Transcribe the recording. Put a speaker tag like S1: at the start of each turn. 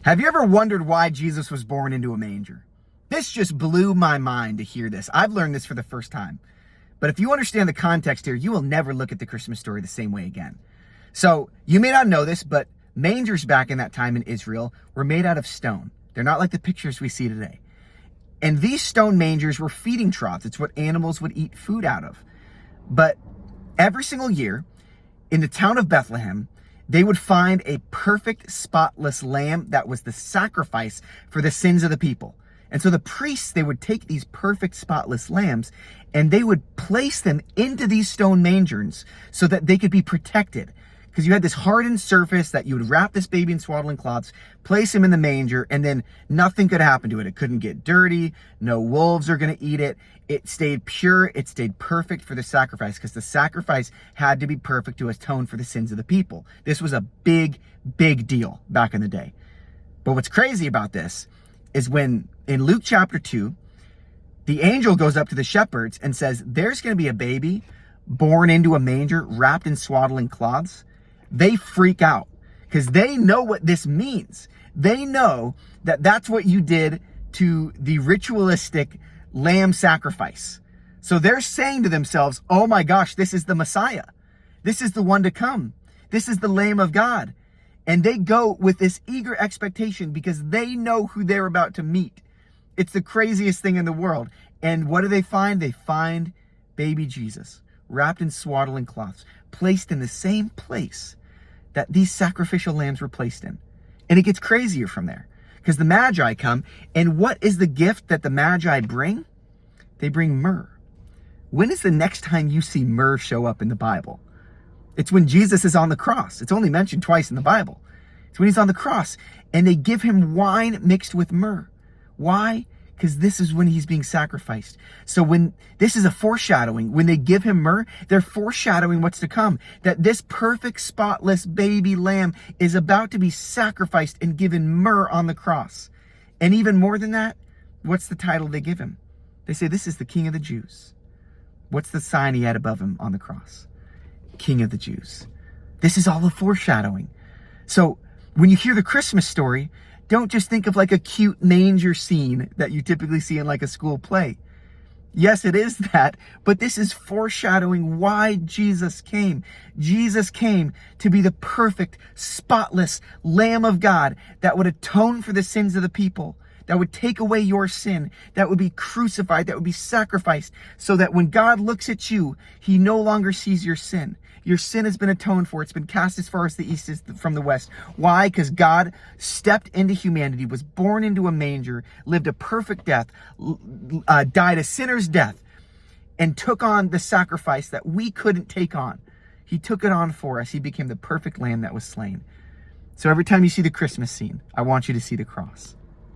S1: Have you ever wondered why Jesus was born into a manger? This just blew my mind to hear this. I've learned this for the first time. But if you understand the context here, you will never look at the Christmas story the same way again. So you may not know this, but mangers back in that time in Israel were made out of stone. They're not like the pictures we see today. And these stone mangers were feeding troughs. It's what animals would eat food out of. But every single year in the town of Bethlehem, they would find a perfect, spotless lamb that was the sacrifice for the sins of the people. And so the priests, they would take these perfect, spotless lambs and they would place them into these stone mangers so that they could be protected. Because you had this hardened surface that you would wrap this baby in swaddling cloths, place him in the manger, and then nothing could happen to it. It couldn't get dirty. No wolves are going to eat it. It stayed pure. It stayed perfect for the sacrifice, because the sacrifice had to be perfect to atone for the sins of the people. This was a big, big deal back in the day. But what's crazy about this is when in Luke chapter 2, the angel goes up to the shepherds and says, there's going to be a baby born into a manger wrapped in swaddling cloths. They freak out because they know what this means. They know that that's what you did to the ritualistic lamb sacrifice. So they're saying to themselves, oh my gosh, this is the Messiah. This is the one to come. This is the Lamb of God. And they go with this eager expectation because they know who they're about to meet. It's the craziest thing in the world. And what do they find? They find baby Jesus wrapped in swaddling cloths, placed in the same place that these sacrificial lambs were placed in. And it gets crazier from there because the Magi come, and what is the gift that the Magi bring? They bring myrrh. When is the next time you see myrrh show up in the Bible? It's when Jesus is on the cross. It's only mentioned twice in the Bible. It's when he's on the cross and they give him wine mixed with myrrh. Why? Because this is when he's being sacrificed. So when this is a foreshadowing, when they give him myrrh, they're foreshadowing what's to come. That this perfect, spotless baby lamb is about to be sacrificed and given myrrh on the cross. And even more than that, what's the title they give him? They say, this is the King of the Jews. What's the sign he had above him on the cross? King of the Jews. This is all a foreshadowing. So when you hear the Christmas story, don't just think of like a cute manger scene that you typically see in like a school play. Yes, it is that, but this is foreshadowing why Jesus came. Jesus came to be the perfect, spotless Lamb of God that would atone for the sins of the people, that would take away your sin, that would be crucified, that would be sacrificed, so that when God looks at you, he no longer sees your sin. Your sin has been atoned for. It's been cast as far as the east is from the west. Why? Because God stepped into humanity, was born into a manger, lived a perfect death, died a sinner's death, and took on the sacrifice that we couldn't take on. He took it on for us. He became the perfect lamb that was slain. So every time you see the Christmas scene, I want you to see the cross.